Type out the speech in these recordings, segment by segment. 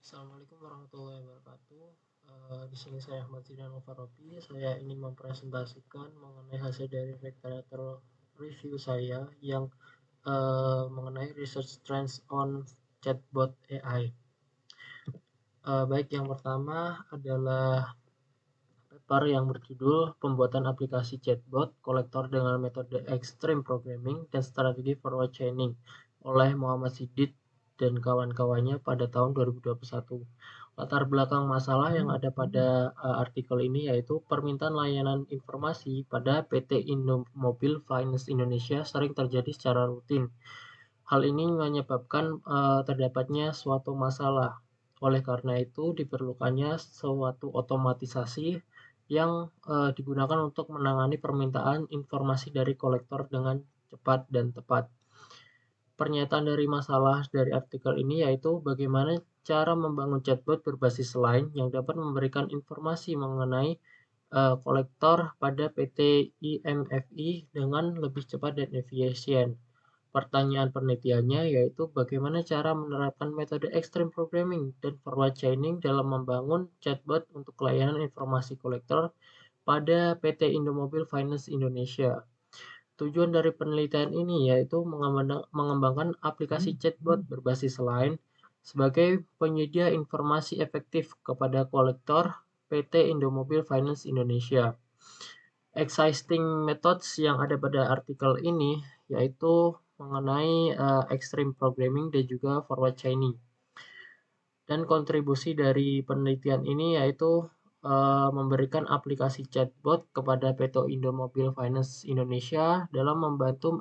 Assalamualaikum warahmatullahi wabarakatuh. Di sini saya Ahmad Zidan Mufarobi. Saya ingin mempresentasikan mengenai hasil dari literatur review saya yang mengenai research trends on chatbot AI. Baik, yang pertama adalah paper yang berjudul Pembuatan Aplikasi Chatbot Kolektor dengan Metode Extreme Programming dan Strategi Forward Chaining oleh Muhammad Siddiq dan kawan-kawannya pada tahun 2021. Latar belakang masalah yang ada pada artikel ini yaitu permintaan layanan informasi pada PT Indomobil Finance Indonesia sering terjadi secara rutin. Hal ini menyebabkan terdapatnya suatu masalah. Oleh karena itu, diperlukannya suatu otomatisasi yang digunakan untuk menangani permintaan informasi dari kolektor dengan cepat dan tepat. Pernyataan dari masalah dari artikel ini yaitu bagaimana cara membangun chatbot berbasis line yang dapat memberikan informasi mengenai kolektor pada PT IMFI dengan lebih cepat dan efisien. Pertanyaan penelitiannya yaitu bagaimana cara menerapkan metode extreme programming dan forward chaining dalam membangun chatbot untuk layanan informasi kolektor pada PT Indomobil Finance Indonesia. Tujuan dari penelitian ini yaitu mengembangkan aplikasi chatbot berbasis Line sebagai penyedia informasi efektif kepada kolektor PT Indomobil Finance Indonesia. Existing methods yang ada pada artikel ini yaitu mengenai extreme programming dan juga forward chaining. Dan kontribusi dari penelitian ini yaitu memberikan aplikasi chatbot kepada PT Indomobil Finance Indonesia dalam membantu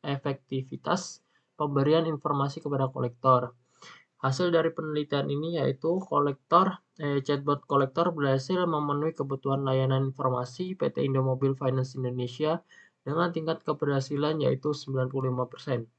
efektivitas pemberian informasi kepada kolektor. Hasil dari penelitian ini yaitu chatbot kolektor berhasil memenuhi kebutuhan layanan informasi PT Indomobil Finance Indonesia dengan tingkat keberhasilan yaitu 95%.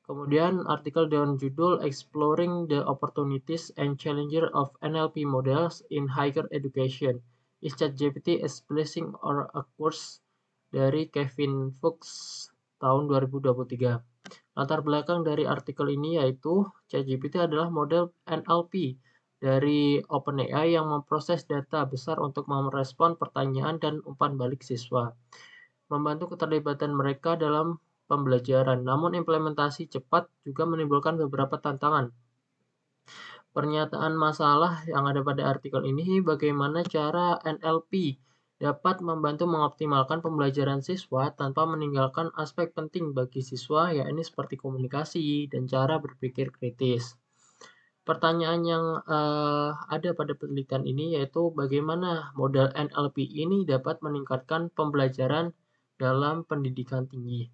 Kemudian artikel dengan judul Exploring the Opportunities and Challenges of NLP Models in Higher Education. Is ChatGPT a blessing or a curse? Dari Kevin Fuchs tahun 2023. Latar belakang dari artikel ini yaitu ChatGPT adalah model NLP dari OpenAI yang memproses data besar untuk merespon pertanyaan dan umpan balik siswa, membantu keterlibatan mereka dalam pembelajaran. Namun implementasi cepat juga menimbulkan beberapa tantangan. Pernyataan masalah yang ada pada artikel ini bagaimana cara NLP dapat membantu mengoptimalkan pembelajaran siswa tanpa meninggalkan aspek penting bagi siswa, yakni seperti komunikasi dan cara berpikir kritis. Pertanyaan yang ada pada penelitian ini yaitu bagaimana model NLP ini dapat meningkatkan pembelajaran dalam pendidikan tinggi.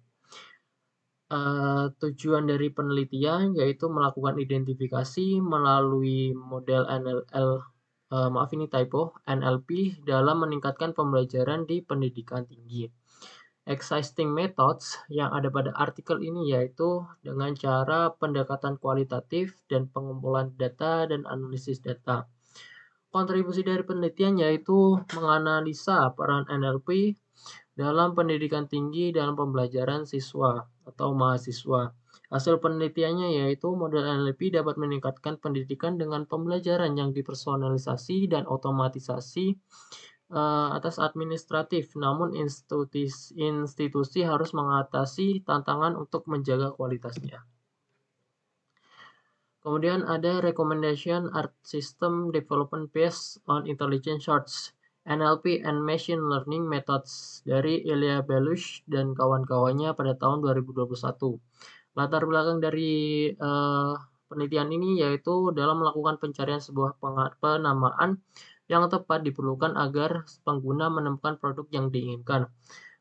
Tujuan dari penelitian yaitu melakukan identifikasi melalui model NLP dalam meningkatkan pembelajaran di pendidikan tinggi. Existing methods yang ada pada artikel ini yaitu dengan cara pendekatan kualitatif dan pengumpulan data dan analisis data. Kontribusi dari penelitian yaitu menganalisa peran NLP dalam pendidikan tinggi dalam pembelajaran siswa atau mahasiswa. Hasil penelitiannya yaitu model NLP dapat meningkatkan pendidikan dengan pembelajaran yang dipersonalisasi dan otomatisasi atas administratif, namun institusi harus mengatasi tantangan untuk menjaga kualitasnya. Kemudian ada recommendation art system development based on intelligent search, NLP and machine learning methods dari Ilya Belush dan kawan-kawannya pada tahun 2021. Latar belakang dari penelitian ini yaitu dalam melakukan pencarian sebuah penamaan yang tepat diperlukan agar pengguna menemukan produk yang diinginkan.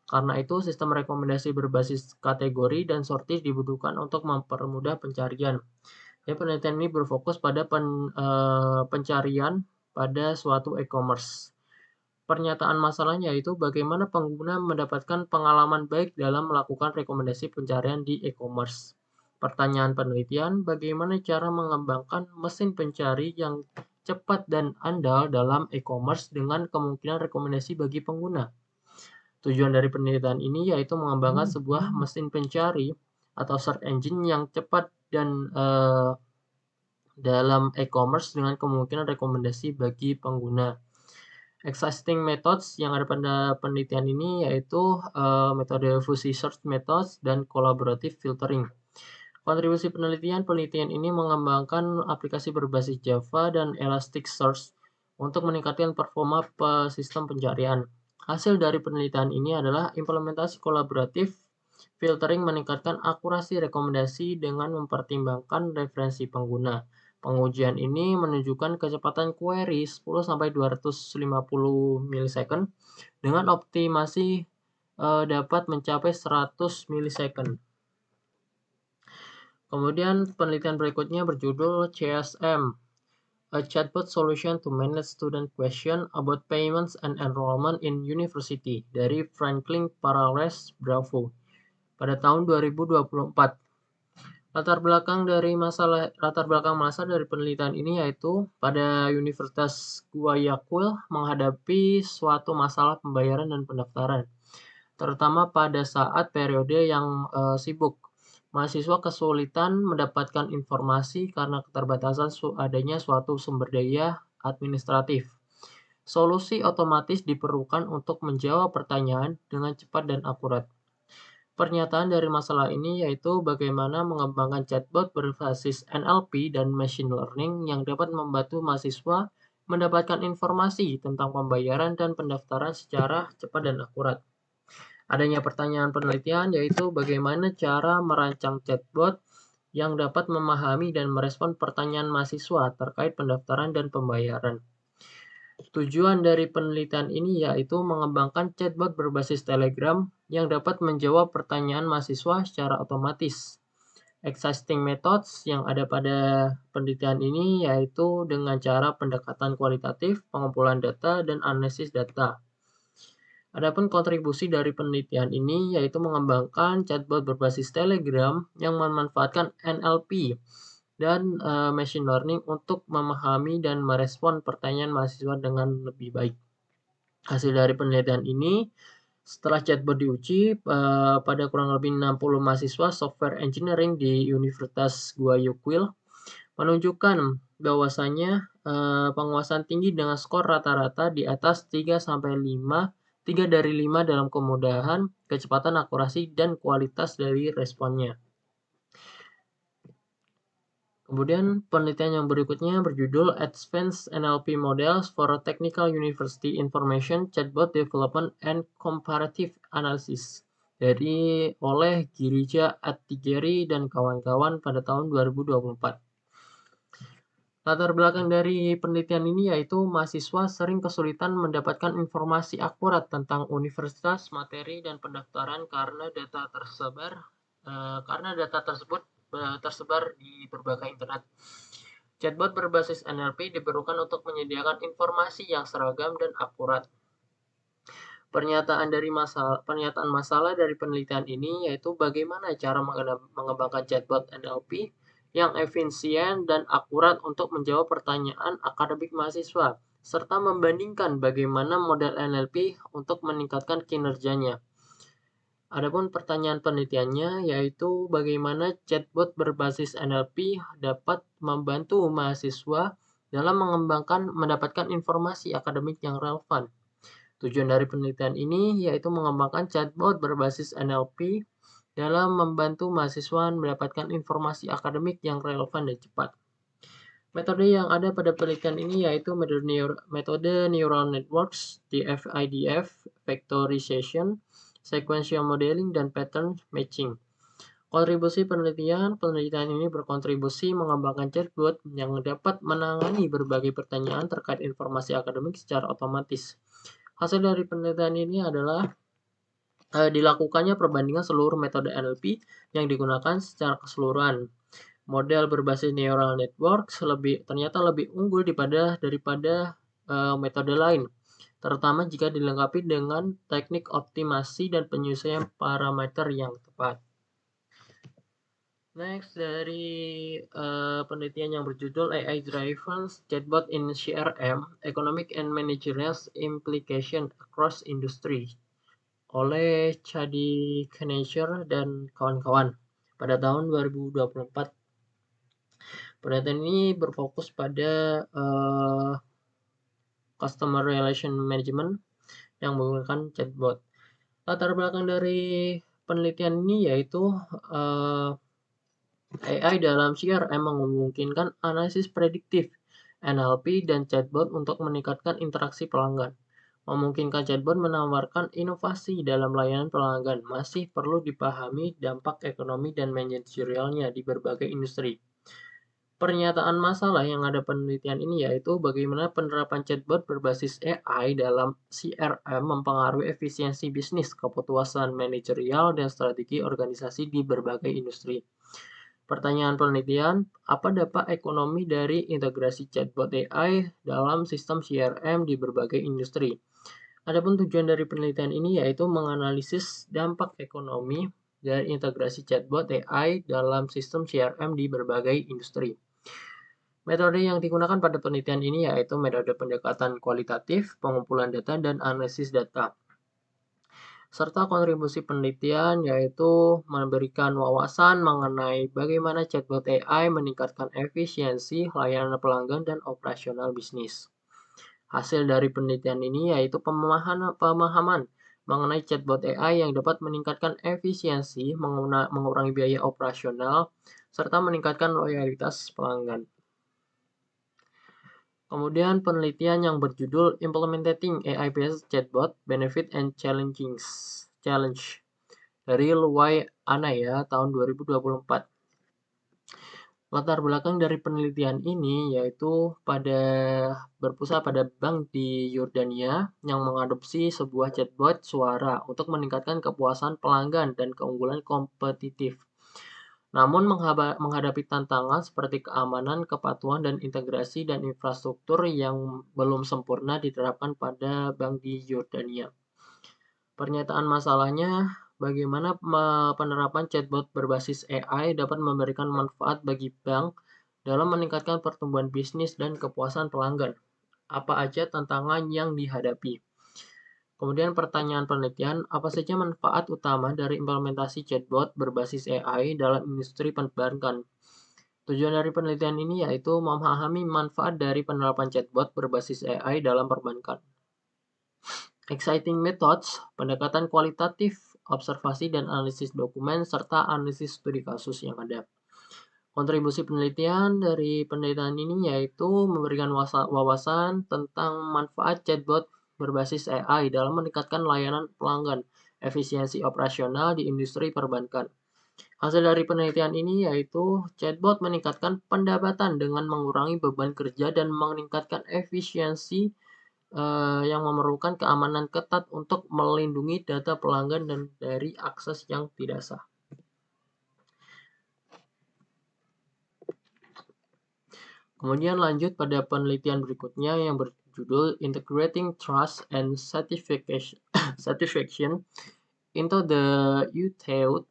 Karena itu, sistem rekomendasi berbasis kategori dan sortir dibutuhkan untuk mempermudah pencarian. Ya, penelitian ini berfokus pada pencarian pada suatu e-commerce. Pernyataan masalahnya yaitu bagaimana pengguna mendapatkan pengalaman baik dalam melakukan rekomendasi pencarian di e-commerce. Pertanyaan penelitian, bagaimana cara mengembangkan mesin pencari yang cepat dan andal dalam e-commerce dengan kemungkinan rekomendasi bagi pengguna. Tujuan dari penelitian ini yaitu mengembangkan sebuah mesin pencari atau search engine yang cepat dan dalam e-commerce dengan kemungkinan rekomendasi bagi pengguna. Existing methods yang ada pada penelitian ini yaitu metode fuzzy search methods dan collaborative filtering. Kontribusi penelitian ini mengembangkan aplikasi berbasis Java dan Elasticsearch untuk meningkatkan performa sistem pencarian. Hasil dari penelitian ini adalah implementasi kolaboratif filtering meningkatkan akurasi rekomendasi dengan mempertimbangkan referensi pengguna. Pengujian ini menunjukkan kecepatan query 10-250 milisecond dengan optimasi dapat mencapai 100 milisecond. Kemudian penelitian berikutnya berjudul CSM, a chatbot solution to manage student question about payments and enrollment in university dari Franklin Parales Bravo pada tahun 2024. Latar belakang masa dari penelitian ini yaitu pada Universitas Guayaquil menghadapi suatu masalah pembayaran dan pendaftaran, terutama pada saat periode yang sibuk. Mahasiswa kesulitan mendapatkan informasi karena keterbatasan adanya suatu sumber daya administratif. Solusi otomatis diperlukan untuk menjawab pertanyaan dengan cepat dan akurat. Pernyataan dari masalah ini yaitu bagaimana mengembangkan chatbot berbasis NLP dan machine learning yang dapat membantu mahasiswa mendapatkan informasi tentang pembayaran dan pendaftaran secara cepat dan akurat. Adanya pertanyaan penelitian yaitu bagaimana cara merancang chatbot yang dapat memahami dan merespon pertanyaan mahasiswa terkait pendaftaran dan pembayaran. Tujuan dari penelitian ini yaitu mengembangkan chatbot berbasis Telegram yang dapat menjawab pertanyaan mahasiswa secara otomatis. Existing methods yang ada pada penelitian ini yaitu dengan cara pendekatan kualitatif, pengumpulan data, dan analisis data. Adapun kontribusi dari penelitian ini yaitu mengembangkan chatbot berbasis Telegram yang memanfaatkan NLP dan machine learning untuk memahami dan merespon pertanyaan mahasiswa dengan lebih baik. Hasil dari penelitian ini, setelah chatbot diuji pada kurang lebih 60 mahasiswa software engineering di Universitas Guayaquil, menunjukkan bahwasanya penguasaan tinggi dengan skor rata-rata di atas 3 dari 5 dalam kemudahan, kecepatan, akurasi, dan kualitas dari responnya. Kemudian penelitian yang berikutnya berjudul Advanced NLP Models for Technical University Information Chatbot Development and Comparative Analysis oleh Girija Attigeri dan kawan-kawan pada tahun 2024. Latar belakang dari penelitian ini yaitu mahasiswa sering kesulitan mendapatkan informasi akurat tentang universitas, materi, dan pendaftaran karena data tersebut tersebar di berbagai internet. Chatbot berbasis NLP diperlukan untuk menyediakan informasi yang seragam dan akurat. Pernyataan masalah dari penelitian ini yaitu bagaimana cara mengembangkan chatbot NLP yang efisien dan akurat untuk menjawab pertanyaan akademik mahasiswa, serta membandingkan bagaimana model NLP untuk meningkatkan kinerjanya. Adapun pertanyaan penelitiannya yaitu bagaimana chatbot berbasis NLP dapat membantu mahasiswa dalam mendapatkan informasi akademik yang relevan. Tujuan dari penelitian ini yaitu mengembangkan chatbot berbasis NLP dalam membantu mahasiswa mendapatkan informasi akademik yang relevan dan cepat. Metode yang ada pada penelitian ini yaitu metode neural networks, DFIDF, vectorization, sequential modeling, dan pattern matching. Kontribusi penelitian ini berkontribusi mengembangkan chatbot yang dapat menangani berbagai pertanyaan terkait informasi akademik secara otomatis. Hasil dari penelitian ini adalah dilakukannya perbandingan seluruh metode NLP yang digunakan secara keseluruhan. Model berbasis neural network ternyata lebih unggul daripada metode lain, terutama jika dilengkapi dengan teknik optimasi dan penyesuaian parameter yang tepat. Next, dari penelitian yang berjudul AI Driven Chatbot in CRM, Economic and Managerial Implication Across Industry oleh Chadi Kneischer dan kawan-kawan pada tahun 2024. Penelitian ini berfokus pada Customer Relation Management yang menggunakan chatbot. Latar belakang dari penelitian ini yaitu AI dalam CRM memungkinkan analisis prediktif, NLP, dan chatbot untuk meningkatkan interaksi pelanggan. Memungkinkan chatbot menawarkan inovasi dalam layanan pelanggan, masih perlu dipahami dampak ekonomi dan manajerialnya di berbagai industri. Pernyataan masalah yang ada penelitian ini yaitu bagaimana penerapan chatbot berbasis AI dalam CRM mempengaruhi efisiensi bisnis, keputusan manajerial, dan strategi organisasi di berbagai industri. Pertanyaan penelitian, apa dampak ekonomi dari integrasi chatbot AI dalam sistem CRM di berbagai industri? Adapun tujuan dari penelitian ini yaitu menganalisis dampak ekonomi dari integrasi chatbot AI dalam sistem CRM di berbagai industri. Metode yang digunakan pada penelitian ini yaitu metode pendekatan kualitatif, pengumpulan data, dan analisis data. Serta kontribusi penelitian yaitu memberikan wawasan mengenai bagaimana chatbot AI meningkatkan efisiensi layanan pelanggan dan operasional bisnis. Hasil dari penelitian ini yaitu pemahaman mengenai chatbot AI yang dapat meningkatkan efisiensi, mengurangi biaya operasional, serta meningkatkan loyalitas pelanggan. Kemudian penelitian yang berjudul Implementing AI-based Chatbot Benefit and Challenge dari Luwai Anaya tahun 2024. Latar belakang dari penelitian ini yaitu berpusat pada bank di Yordania yang mengadopsi sebuah chatbot suara untuk meningkatkan kepuasan pelanggan dan keunggulan kompetitif. Namun menghadapi tantangan seperti keamanan, kepatuhan, dan integrasi dan infrastruktur yang belum sempurna diterapkan pada bank di Yordania. Pernyataan masalahnya, bagaimana penerapan chatbot berbasis AI dapat memberikan manfaat bagi bank dalam meningkatkan pertumbuhan bisnis dan kepuasan pelanggan. Apa aja tantangan yang dihadapi? Kemudian pertanyaan penelitian, apa saja manfaat utama dari implementasi chatbot berbasis AI dalam industri perbankan? Tujuan dari penelitian ini yaitu memahami manfaat dari penerapan chatbot berbasis AI dalam perbankan. Exciting methods, pendekatan kualitatif, observasi dan analisis dokumen, serta analisis studi kasus yang ada. Kontribusi penelitian dari penelitian ini yaitu memberikan wawasan tentang manfaat chatbot berbasis AI dalam meningkatkan layanan pelanggan, efisiensi operasional di industri perbankan. Hasil dari penelitian ini yaitu chatbot meningkatkan pendapatan dengan mengurangi beban kerja dan meningkatkan efisiensi yang memerlukan keamanan ketat untuk melindungi data pelanggan dan dari akses yang tidak sah. Kemudian lanjut pada penelitian berikutnya yang berjudul Integrating Trust and Satisfaction into the UTAUT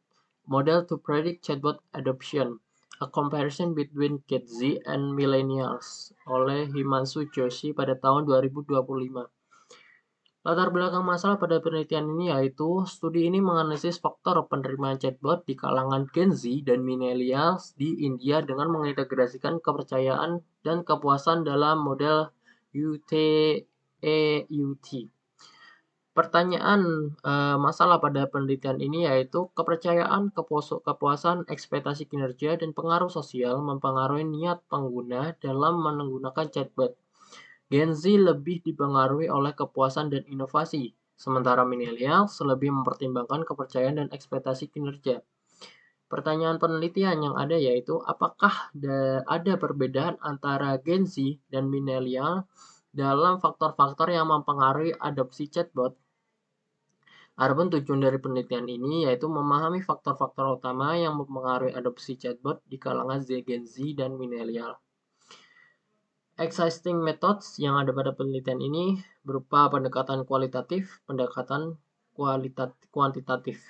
Model to Predict Chatbot Adoption, a Comparison Between Gen Z and Millennials oleh Himanshu Joshi pada tahun 2025. Latar belakang masalah pada penelitian ini yaitu studi ini menganalisis faktor penerimaan chatbot di kalangan Gen Z dan millennials di India dengan mengintegrasikan kepercayaan dan kepuasan dalam model UTAUT. Pertanyaan masalah pada penelitian ini yaitu kepercayaan, kepuasan, ekspektasi kinerja, dan pengaruh sosial mempengaruhi niat pengguna dalam menggunakan chatbot. Gen Z lebih dipengaruhi oleh kepuasan dan inovasi, sementara milenial lebih mempertimbangkan kepercayaan dan ekspektasi kinerja. Pertanyaan penelitian yang ada yaitu apakah ada perbedaan antara Gen Z dan milenial dalam faktor-faktor yang mempengaruhi adopsi chatbot? Adapun tujuan dari penelitian ini yaitu memahami faktor-faktor utama yang mempengaruhi adopsi chatbot di kalangan Gen Z dan milenial. Existing methods yang ada pada penelitian ini berupa pendekatan kualitatif, pendekatan kuantitatif.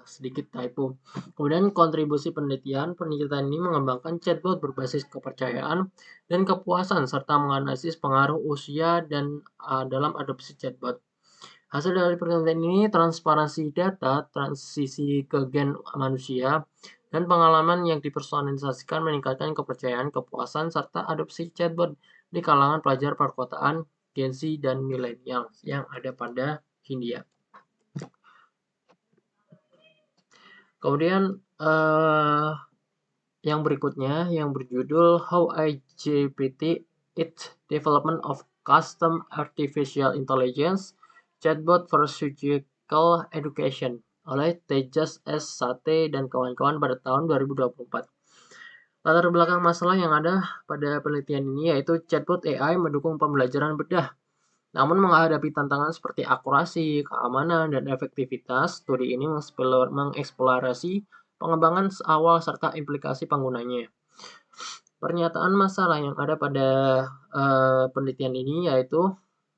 Sedikit typo. Kemudian kontribusi penelitian ini mengembangkan chatbot berbasis kepercayaan dan kepuasan serta menganalisis pengaruh usia dan dalam adopsi chatbot. Hasil dari penelitian ini transparansi data, transisi ke gen manusia, dan pengalaman yang dipersonalisasikan meningkatkan kepercayaan, kepuasan, serta adopsi chatbot di kalangan pelajar perkotaan, Gen Z, dan milenial yang ada pada Hindia. Kemudian yang berikutnya yang berjudul How IGPT Its Development of Custom Artificial Intelligence Chatbot for Surgical Education oleh Tejas S. Sate dan kawan-kawan pada tahun 2024. Latar belakang masalah yang ada pada penelitian ini yaitu chatbot AI mendukung pembelajaran bedah. Namun menghadapi tantangan seperti akurasi, keamanan, dan efektivitas, studi ini mengeksplorasi pengembangan awal serta implikasi penggunanya. Pernyataan masalah yang ada pada penelitian ini yaitu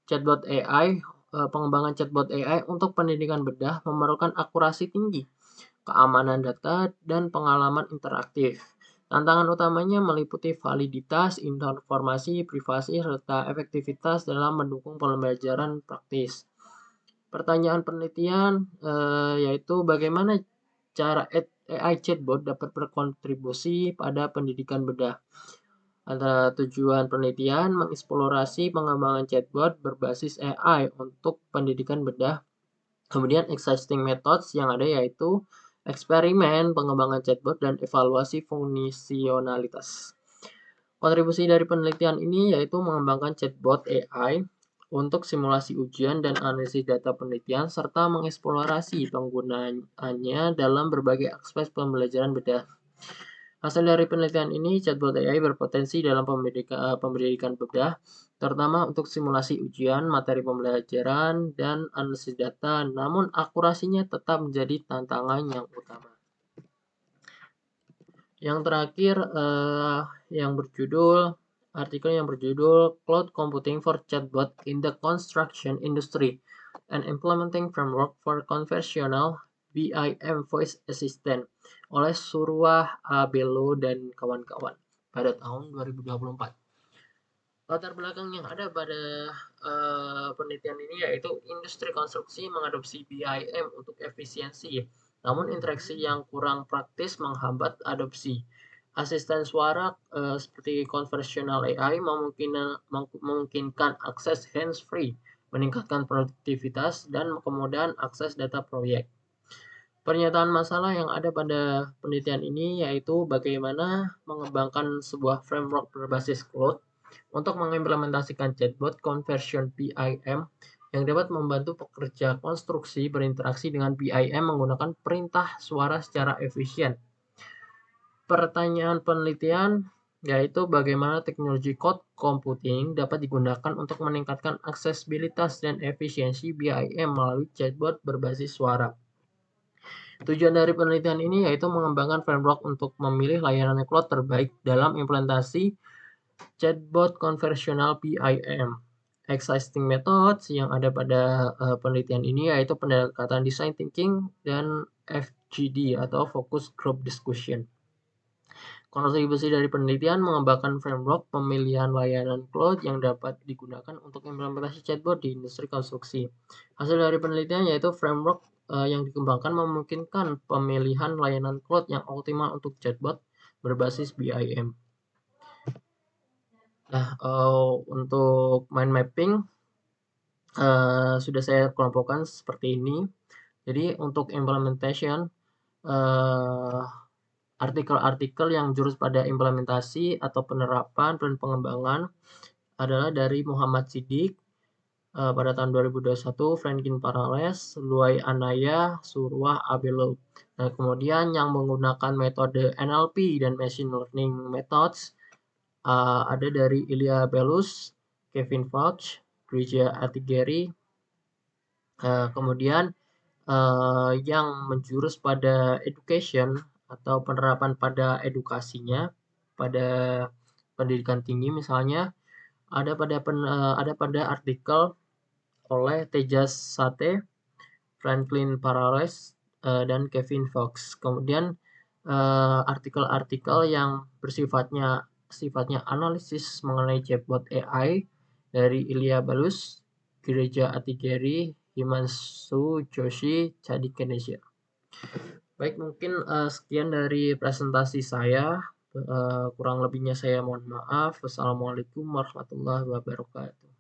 chatbot AI, pengembangan chatbot AI untuk pendidikan bedah memerlukan akurasi tinggi, keamanan data, dan pengalaman interaktif. Tantangan utamanya meliputi validitas, informasi, privasi, serta efektivitas dalam mendukung pembelajaran praktis. Pertanyaan penelitian yaitu bagaimana cara AI chatbot dapat berkontribusi pada pendidikan bedah. Antara tujuan penelitian mengeksplorasi pengembangan chatbot berbasis AI untuk pendidikan bedah. Kemudian existing methods yang ada yaitu eksperimen, pengembangan chatbot, dan evaluasi fungsionalitas. Kontribusi dari penelitian ini yaitu mengembangkan chatbot AI untuk simulasi ujian dan analisis data penelitian, serta mengeksplorasi penggunaannya dalam berbagai aspek pembelajaran bedah. Hasil dari penelitian ini, chatbot AI berpotensi dalam pendidikan bedah, terutama untuk simulasi ujian, materi pembelajaran, dan analisis data, namun akurasinya tetap menjadi tantangan yang utama. Yang terakhir, artikel yang berjudul Cloud Computing for Chatbot in the Construction Industry and Implementing Framework for Conversational BIM Voice Assistant oleh Surwa Abelo dan kawan-kawan pada tahun 2024. Latar belakang yang ada pada penelitian ini yaitu industri konstruksi mengadopsi BIM untuk efisiensi, namun interaksi yang kurang praktis menghambat adopsi. Asisten suara seperti conversational AI memungkinkan akses hands-free, meningkatkan produktivitas, dan kemudahan akses data proyek. Pernyataan masalah yang ada pada penelitian ini yaitu bagaimana mengembangkan sebuah framework berbasis cloud untuk mengimplementasikan chatbot conversion BIM yang dapat membantu pekerja konstruksi berinteraksi dengan BIM menggunakan perintah suara secara efisien. Pertanyaan penelitian yaitu bagaimana teknologi cloud computing dapat digunakan untuk meningkatkan aksesibilitas dan efisiensi BIM melalui chatbot berbasis suara. Tujuan dari penelitian ini yaitu mengembangkan framework untuk memilih layanan cloud terbaik dalam implementasi chatbot konversional BIM. Existing methods yang ada pada penelitian ini yaitu pendekatan design thinking dan FGD atau focus group discussion. Kontribusi dari penelitian mengembangkan framework pemilihan layanan cloud yang dapat digunakan untuk implementasi chatbot di industri konstruksi. Hasil dari penelitian yaitu framework yang dikembangkan memungkinkan pemilihan layanan cloud yang optimal untuk chatbot berbasis BIM. Nah, untuk mind mapping sudah saya kelompokkan seperti ini. Jadi untuk implementation artikel-artikel yang jurus pada implementasi atau penerapan dan pengembangan adalah dari Muhammad Siddiq pada tahun 2021, Franklin Parales, Luai Anaya, Surwa Abelo. Nah, kemudian yang menggunakan metode NLP dan Machine Learning Methods ada dari Ilya Belus, Kevin Fox, Gereja Atigeri. Kemudian yang menjurus pada education atau penerapan pada edukasinya, pada pendidikan tinggi misalnya, ada pada artikel oleh Tejas Sate, Franklin Parales, dan Kevin Fox. Kemudian artikel-artikel yang sifatnya analisis mengenai chatbot AI dari Ilya Balus, Gereja Atigeri, Himanshu Joshi, Chadi Kenesia. Baik, mungkin, sekian dari presentasi saya, kurang lebihnya saya mohon maaf. Wassalamualaikum warahmatullahi wabarakatuh.